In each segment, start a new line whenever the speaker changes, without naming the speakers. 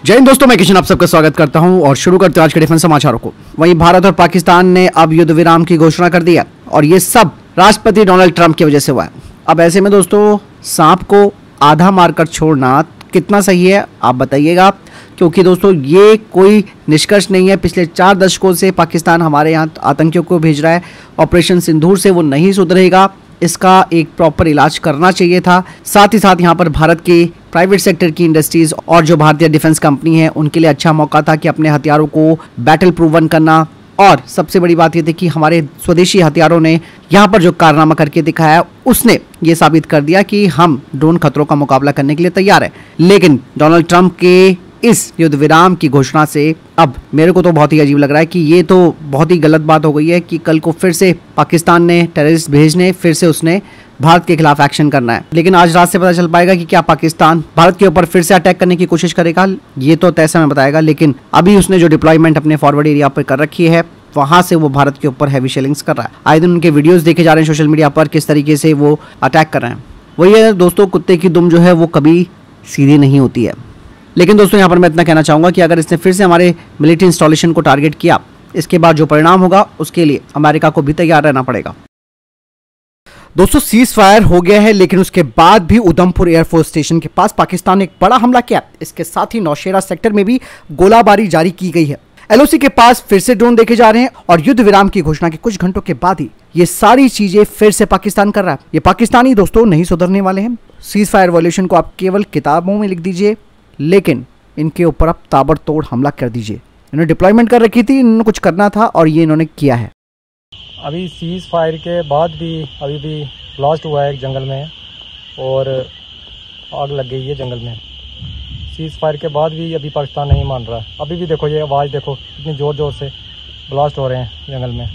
जय हिंद दोस्तों, मैं किशन आप सबका स्वागत करता हूं और शुरू करते हैं आज के डिफेंस समाचारों को। वहीं भारत और पाकिस्तान ने अब युद्ध विराम की घोषणा कर दी है और ये सब राष्ट्रपति डोनाल्ड ट्रंप की वजह से हुआ है। अब ऐसे में दोस्तों, सांप को आधा मारकर छोड़ना कितना सही है आप बताइएगा, क्योंकि दोस्तों ये कोई निष्कर्ष नहीं है। पिछले 4 दशकों से पाकिस्तान हमारे यहाँ आतंकियों को भेज रहा है। ऑपरेशन सिंदूर से वो नहीं सुधरेगा, इसका एक प्रॉपर इलाज करना चाहिए था। साथ ही साथ यहाँ पर भारत के प्राइवेट सेक्टर की इंडस्ट्रीज और जो भारतीय डिफेंस कंपनी है उनके लिए अच्छा मौका था कि अपने हथियारों को बैटल प्रूवन करना। और सबसे बड़ी बात ये थी कि हमारे स्वदेशी हथियारों ने यहाँ पर जो कारनामा करके दिखाया उसने ये साबित कर दिया कि हम ड्रोन खतरों का मुकाबला करने के लिए तैयार है। लेकिन डोनाल्ड ट्रंप के इस युद्ध विराम की घोषणा से अब मेरे को तो बहुत ही अजीब लग रहा है कि ये तो बहुत ही गलत बात हो गई है कि कल को फिर से पाकिस्तान ने टेररिस्ट भेजने, फिर से उसने भारत के खिलाफ एक्शन करना है। लेकिन आज रात से पता चल पाएगा कि क्या पाकिस्तान भारत के ऊपर फिर से अटैक करने की कोशिश करेगा, ये तो तय समय बताएगा। लेकिन अभी उसने जो डिप्लॉयमेंट अपने फॉरवर्ड एरिया पर कर रखी है, वहां से वो भारत के ऊपर हैवी शेलिंग्स कर रहा है। आए दिन उनके वीडियोस देखे जा रहे हैं सोशल मीडिया पर, किस तरीके से वो अटैक कर रहे हैं। वही है दोस्तों, कुत्ते की दुम जो है वो कभी सीधी नहीं होती है। लेकिन दोस्तों यहाँ पर मैं इतना कहना चाहूँगा कि अगर इसने फिर से हमारे मिलिट्री इंस्टॉलेशन को टारगेट किया, इसके बाद जो परिणाम होगा उसके लिए अमेरिका को भी तैयार रहना पड़ेगा। दोस्तों सीज फायर हो गया है, लेकिन उसके बाद भी उधमपुर एयरफोर्स स्टेशन के पास पाकिस्तान ने एक बड़ा हमला किया। इसके साथ ही नौशेरा सेक्टर में भी गोलाबारी जारी की गई है। एलओसी के पास फिर से ड्रोन देखे जा रहे हैं और युद्ध विराम की घोषणा के कुछ घंटों के बाद ही ये सारी चीजें फिर से पाकिस्तान कर रहा है। ये पाकिस्तानी दोस्तों नहीं सुधरने वाले हैं। सीज फायर वॉल्यूशन को आप केवल किताबों में लिख दीजिए, लेकिन इनके ऊपर आप ताबड़तोड़ हमला कर दीजिए। इन्होंने डिप्लॉयमेंट कर रखी थी, इन्होंने कुछ करना था और ये इन्होंने किया है।
अभी सीज फायर के बाद भी अभी भी ब्लास्ट हुआ है एक जंगल में और आग लग गई है जंगल में। सीज फायर के बाद भी अभी पाकिस्तान नहीं मान रहा। अभी भी देखो, ये आवाज़ देखो, इतनी ज़ोर ज़ोर से ब्लास्ट हो रहे हैं जंगल में।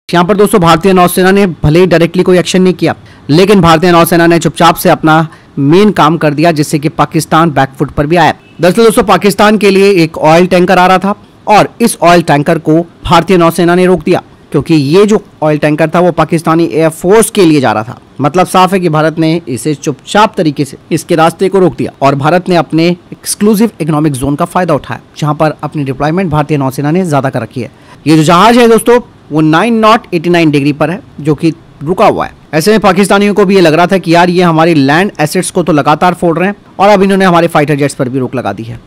यहाँ पर दोस्तों भारतीय नौसेना ने भले ही डायरेक्टली कोई एक्शन नहीं किया, लेकिन भारतीय नौसेना ने चुपचाप से अपना मेन काम कर दिया, जिससे कि पाकिस्तान बैकफुट पर भी आया। दरअसल दोस्तों पाकिस्तान के लिए एक ऑयल टैंकर आ रहा था और इस ऑयल टैंकर को भारतीय नौसेना ने रोक दिया, क्योंकि ये जो ऑयल टैंकर था वो पाकिस्तानी एयरफोर्स के लिए जा रहा था। मतलब साफ है कि भारत ने इसे चुपचाप तरीके से इसके रास्ते को रोक दिया और भारत ने अपने एक्सक्लूसिव इकोनॉमिक जोन का फायदा उठाया, जहां पर अपनी डिप्लॉयमेंट भारतीय नौसेना ने ज्यादा कर रखी है। ये जो जहाज है दोस्तों वो 9 नॉट 89 डिग्री पर है, जो कि रुका हुआ है। ऐसे में पाकिस्तानियों को भी ये लग रहा था कि यार ये हमारी लैंड एसेट्स को तो लगातार फोड़ रहे हैं और अब इन्होंने हमारे फाइटर जेट्स पर भी रोक लगा दी है।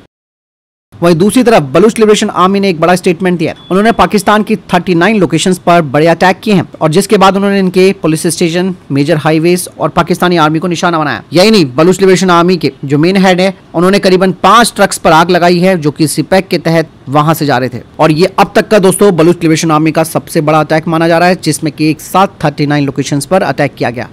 वहीं दूसरी तरफ बलूच लिबरेशन आर्मी ने एक बड़ा स्टेटमेंट दिया। उन्होंने पाकिस्तान की 39 लोकेशंस पर बड़े अटैक किए हैं और जिसके बाद उन्होंने इनके पुलिस स्टेशन, मेजर हाईवेज और पाकिस्तानी आर्मी को निशाना बनाया। यही नहीं, बलूच लिबरेशन आर्मी के जो मेन हेड है उन्होंने करीबन 5 ट्रक्स पर आग लगाई है, जो कि सिपैक के तहत वहां से जा रहे थे। और ये अब तक का दोस्तों बलूच लिबरेशन आर्मी का सबसे बड़ा अटैक माना जा रहा है, जिसमें कि एक साथ 39 लोकेशंस पर अटैक किया गया।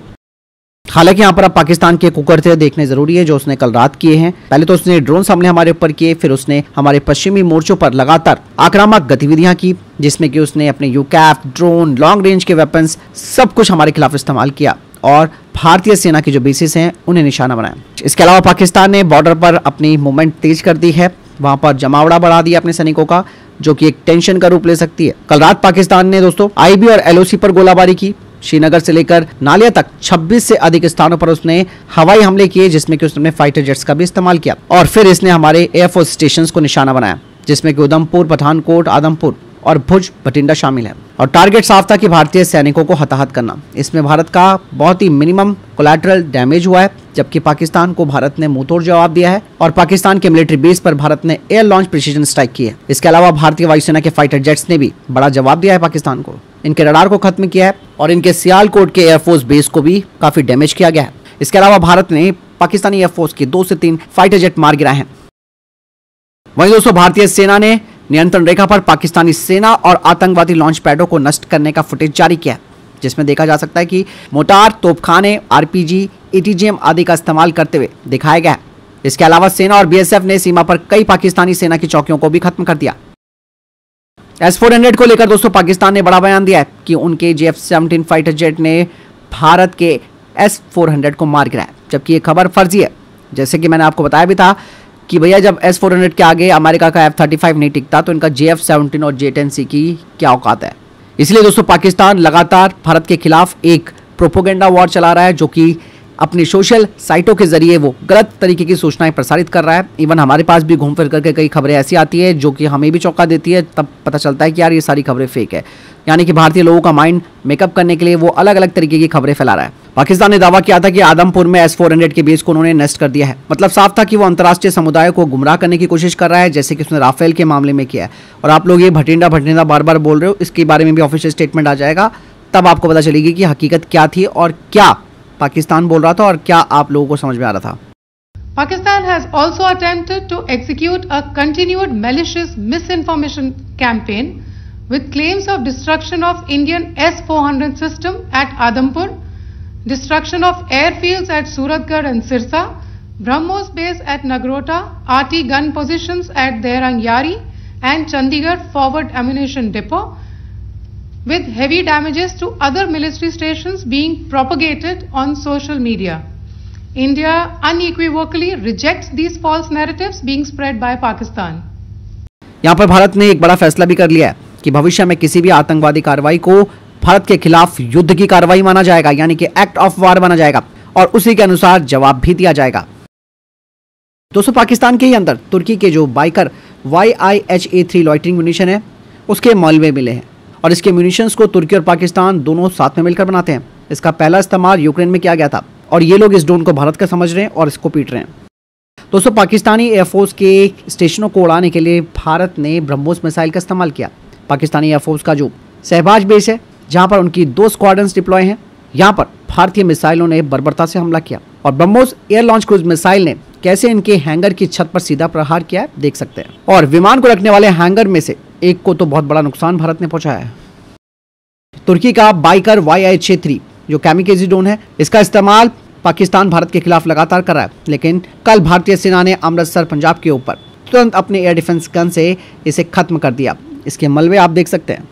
हालांकि यहाँ पर अब पाकिस्तान के कुकर थे देखने जरूरी है जो उसने कल रात किए हैं। पहले तो उसने ड्रोन हमले हमारे ऊपर किए, फिर उसने हमारे पश्चिमी मोर्चों पर लगातार आक्रामक गतिविधियां की, जिसमें कि उसने अपने यूकैफ, ड्रोन, लॉन्ग रेंज के वेपन्स सब कुछ हमारे खिलाफ इस्तेमाल किया और भारतीय सेना की जो बेसिस हैं उन्हें निशाना बनाया। इसके अलावा पाकिस्तान ने बॉर्डर पर अपनी मूवमेंट तेज कर दी है, वहां पर जमावड़ा बढ़ा दिया अपने सैनिकों का, जो कि एक टेंशन का रूप ले सकती है। कल रात पाकिस्तान ने दोस्तों आईबी और एलओसी पर गोलाबारी की। श्रीनगर से लेकर नालिया तक 26 से अधिक स्थानों पर उसने हवाई हमले किए, जिसमें कि उसने फाइटर जेट्स का भी इस्तेमाल किया और फिर इसने हमारे एयरफोर्स स्टेशंस को निशाना बनाया, जिसमें कि उधमपुर, पठानकोट, आदमपुर और भुज बठिंडा शामिल है। और टारगेट साफ था कि भारतीय सैनिकों को हताहत करना। इसमें भारत का बहुत ही मिनिमम कोलैटरल डैमेज हुआ है, जबकि पाकिस्तान को भारत ने मुंहतोड़ जवाब दिया है और पाकिस्तान के मिलिट्री बेस पर भारत ने एयर लॉन्च प्रिसीजन स्ट्राइक की है। इसके अलावा भारतीय वायुसेना के फाइटर जेट्स ने भी बड़ा जवाब दिया है पाकिस्तान को, इनके रडार को खत्म किया है और इनके सियालकोट के एयरफोर्स बेस को भी काफी डैमेज किया गया है। इसके अलावा भारत ने पाकिस्तानी एयरफोर्स के 2 से 3 फाइटर जेट मार गिराए हैं। वहीं दोस्तों भारतीय सेना ने नियंत्रण रेखा पर पाकिस्तानी सेना और आतंकवादी लॉन्च पैडों को नष्ट करने का फुटेज जारी किया है, जिसमें देखा जा सकता है कि मोटार, तोपखाने, आरपीजी, एटीजीएम आदि का इस्तेमाल करते हुए दिखाया गया है। इसके अलावा सेना और बीएसएफ ने सीमा पर कई पाकिस्तानी सेना की चौकियों को भी खत्म कर दिया। S-400 को लेकर दोस्तों पाकिस्तान ने बड़ा बयान दिया है कि उनके JF-17 फाइटर जेट ने भारत के S-400 को मार गिराया, जबकि ये खबर फर्जी है। जैसे कि मैंने आपको बताया भी था कि भैया जब S-400 के आगे अमेरिका का F-35 नहीं टिकता, तो इनका JF-17 और J-10C की क्या औकात है। इसलिए दोस्तों पाकिस्तान लगातार भारत के खिलाफ एक प्रोपोगेंडा वॉर चला रहा है, जो कि अपनी सोशल साइटों के जरिए वो गलत तरीके की सूचनाएं प्रसारित कर रहा है। इवन हमारे पास भी घूम फिर करके कई खबरें ऐसी आती है जो कि हमें भी चौंका देती है, तब पता चलता है कि यार ये सारी खबरें फेक है। यानी कि भारतीय लोगों का माइंड मेकअप करने के लिए वो अलग अलग तरीके की खबरें फैला रहा है। पाकिस्तान ने दावा किया था कि आदमपुर में S-400 के बेस को उन्होंने नष्ट कर दिया है। मतलब साफ था कि वो अंतर्राष्ट्रीय समुदाय को गुमराह करने की कोशिश कर रहा है, जैसे कि उसने राफेल के मामले में किया है। और आप लोग ये भटिंडा भटिंडा बार बार बोल रहे हो, इसके बारे में भी ऑफिशियल स्टेटमेंट आ जाएगा, तब आपको पता चलेगी कि हकीकत क्या थी और क्या पाकिस्तान बोल रहा था और क्या आप लोगों को समझ में आ रहा था।
Pakistan has also attempted to execute a continued malicious misinformation campaign with claims of destruction of Indian S-400 system at Adampur, destruction of airfields at Suratgarh and Sirsa, BrahMos base at Nagrota, RT gun positions at Derang Yari and Chandigarh forward ammunition depot, with heavy damages to other military stations being propagated on social media. India unequivocally rejects these false narratives being spread by Pakistan.
यहाँ पर भारत ने एक बड़ा फैसला भी कर लिया है कि भविष्य में किसी भी आतंकवादी कार्रवाई को भारत के खिलाफ युद्ध की कार्रवाई माना जाएगा, यानी कि एक्ट ऑफ वार माना जाएगा और उसी के अनुसार जवाब भी दिया जाएगा। दोस्तों, पाकिस्तान के ही अंदर तुर्की के जो बाइकर YIHA-3 लॉइटरिंग म्यूनिशन है उसके मलबे मिले हैं और इसके म्यूनिशंस को तुर्की और पाकिस्तान दोनों साथ में मिलकर बनाते हैं। इसका पहला इस्तेमाल यूक्रेन में किया गया था और ये लोग इस ड्रोन को भारत का समझ रहे हैं और इसको पीट रहे हैं। दोस्तों, पाकिस्तानी एयरफोर्स के स्टेशनों को उड़ाने के लिए भारत ने ब्रह्मोस मिसाइल का इस्तेमाल किया। पाकिस्तानी एयरफोर्स का जो शहबाज बेस है, जहां पर उनकी 2 स्क्वाड्रन्स डिप्लॉय हैं, यहां पर भारतीय मिसाइलों ने बर्बरता से हमला किया और BrahMos air launch cruise missile ने कैसे इनके हैंगर की छत पर सीधा प्रहार किया है देख सकते हैं। और विमान को रखने वाले हैंगर में से एक को तो बहुत बड़ा नुकसान भारत ने पहुंचाया है। तुर्की का बाइकर YIHA-3 जो कैमिकेजी ड्रोन है, इसका इस्तेमाल पाकिस्तान भारत के खिलाफ लगातार कर रहा है, लेकिन कल भारतीय सेना ने अमृतसर पंजाब के ऊपर तुरंत अपने एयर डिफेंस गन से इसे खत्म कर दिया। इसके मलबे आप देख सकते हैं।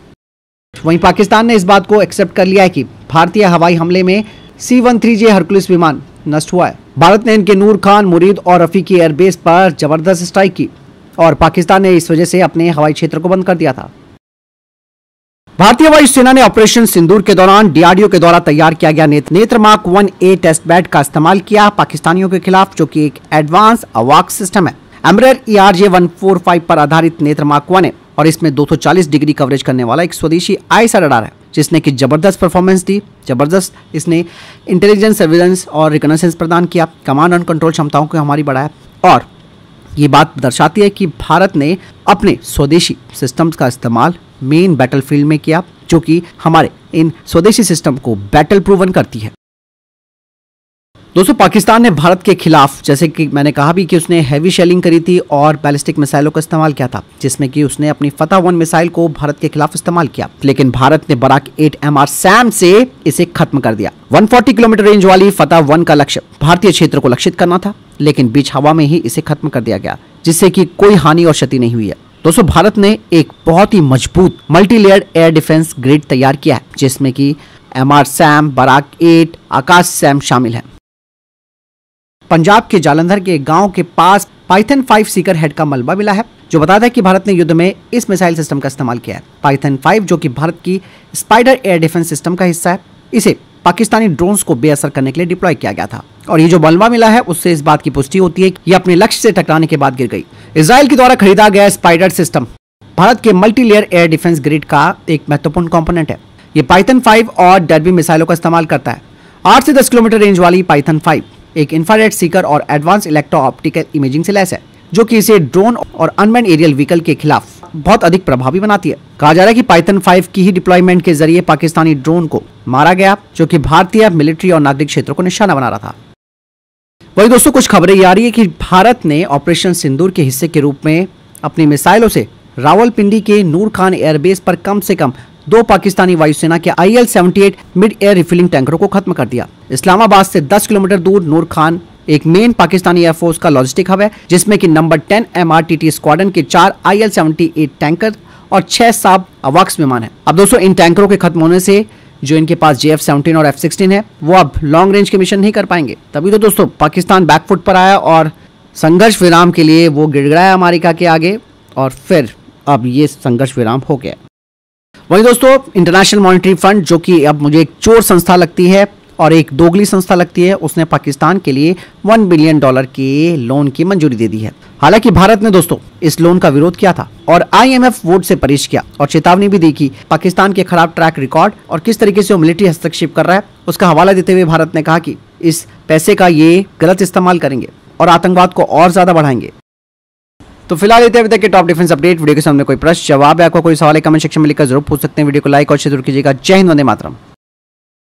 वहीं पाकिस्तान ने इस बात को एक्सेप्ट कर लिया है कि भारतीय हवाई हमले में C-13J हरकुलिस विमान नष्ट हुआ है। भारत ने इनके नूर खान, मुरीद और रफीकी एयरबेस पर जबरदस्त स्ट्राइक की और पाकिस्तान ने इस वजह से अपने हवाई क्षेत्र को बंद कर दिया था। भारतीय वायुसेना ने ऑपरेशन सिंदूर के दौरान DRDO के द्वारा तैयार किया गया नेत्र मार्क 1A टेस्ट बेड का इस्तेमाल किया पाकिस्तानियों के खिलाफ, जो कि एक एडवांस अवाक सिस्टम है। एमरेर ERJ-145 पर आधारित नेत्र मार्क 1 है और इसमें 240 डिग्री कवरेज करने वाला एक स्वदेशी ISR रडार है, जिसने की जबरदस्त परफॉर्मेंस दी। जबरदस्त इसने इंटेलिजेंस, सर्विलेंस और रिकॉनेसेंस प्रदान किया, कमांड एंड कंट्रोल क्षमताओं को हमारी बढ़ाया और ये बात दर्शाती है कि भारत ने अपने स्वदेशी सिस्टम्स का इस्तेमाल मेन बैटलफील्ड में किया, जो कि हमारे इन स्वदेशी सिस्टम को बैटल प्रूवन करती है। दोस्तों, पाकिस्तान ने भारत के खिलाफ, जैसे कि मैंने कहा भी कि उसने हैवी शेलिंग करी थी और बैलिस्टिक मिसाइलों का इस्तेमाल किया था, जिसमें कि उसने अपनी फतह 1 मिसाइल को भारत के खिलाफ इस्तेमाल किया, लेकिन भारत ने बराक 8 MR SAM से इसे खत्म कर दिया। 140 किलोमीटर रेंज वाली फतह 1 का लक्ष्य भारतीय क्षेत्र को लक्षित करना था, लेकिन बीच हवा में ही इसे खत्म कर दिया गया, जिससे कि कोई हानि और क्षति नहीं हुई है। दोस्तों, भारत ने एक बहुत ही मजबूत multi layered air defence grid तैयार किया है, जिसमें कि MR SAM, बराक 8, आकाश SAM शामिल है। पंजाब के जालंधर के गांव के पास पाइथन 5 सीकर हेड का मलबा मिला है, जो बताता है कि भारत ने युद्ध में इस मिसाइल सिस्टम का इस्तेमाल किया है। पाइथन 5, जो कि भारत की स्पाइडर एयर डिफेंस सिस्टम का हिस्सा है, इसे पाकिस्तानी ड्रोन्स को बेअसर करने के लिए डिप्लॉय किया गया था और ये जो मलबा मिला है उससे इस बात की पुष्टि होती है कि ये अपने लक्ष्य से टकराने के बाद गिर गई। इजराइल के द्वारा खरीदा गया स्पाइडर सिस्टम भारत के multi layer air defence grid का एक महत्वपूर्ण कंपोनेंट है। ये पाइथन 5 और डर्बी मिसाइलों का इस्तेमाल करता है। 8 से 10 किलोमीटर रेंज वाली पाइथन 5 एक इंफ्रारेड सीकर और एडवांस इलेक्ट्रो ऑप्टिकल इमेजिंग से लैस है, जो कि इसे ड्रोन और अनमैन्ड एरियल व्हीकल के खिलाफ बहुत अधिक प्रभावी बनाती है। कहा जा रहा है कि पाइथन 5 की ही डिप्लॉयमेंट के जरिए पाकिस्तानी ड्रोन को मारा गया, जो कि भारतीय मिलिट्री और नागरिक क्षेत्रों को निशाना बना रहा था। वही दोस्तों, कुछ खबरें ये आ रही है कि भारत ने ऑपरेशन सिंदूर के हिस्से के रूप में अपनी मिसाइलों से रावलपिंडी के नूर खान एयरबेस पर कम से कम 2 पाकिस्तानी वायुसेना के IL-78 मिड एयर रिफिलिंग टैंकरों को खत्म कर दिया। इस्लामाबाद से 10 किलोमीटर दूर नूर खान एक मेन पाकिस्तानी एयरफोर्स का लॉजिस्टिक हब है, जिसमें कि नंबर 10 MRTT स्क्वाड्रन के 4 IL-78 टैंकर और 6 साब अवाक्स विमान है। अब दोस्तों, इन टैंकरों के खत्म होने से जो इनके पास JF-17 और F-16 है, वो अब लॉन्ग रेंज के मिशन नहीं कर पाएंगे। तभी तो दोस्तों पाकिस्तान बैकफुट पर आया और संघर्ष विराम के लिए वो गिड़गिड़ाया अमेरिका के आगे और फिर अब ये संघर्ष विराम हो गया। वहीं दोस्तों, इंटरनेशनल मॉनेटरी फंड, जो कि अब मुझे एक चोर संस्था लगती है और एक दोगली संस्था लगती है, उसने पाकिस्तान के लिए $1 बिलियन के लोन की मंजूरी दे दी है। हालांकि भारत ने दोस्तों इस लोन का विरोध किया था और IMF वोट से परहेज किया और चेतावनी भी दी कि पाकिस्तान के खराब ट्रैक रिकॉर्ड और किस तरीके से वो मिलिट्री हस्तक्षेप कर रहा है उसका हवाला देते हुए भारत ने कहा कि इस पैसे का ये गलत इस्तेमाल करेंगे और आतंकवाद को और ज्यादा बढ़ाएंगे। तो फिलहाल इतने अभी तक के टॉप डिफेंस अपडेट। वीडियो के सामने कोई प्रश्न जवाब है, आपको कोई सवाल है कमेंट सेक्शन में लिखकर जरूर पूछ सकते हैं। वीडियो को लाइक और शेयर जरूर कीजिएगा। जय हिंद, वंदे मातरम।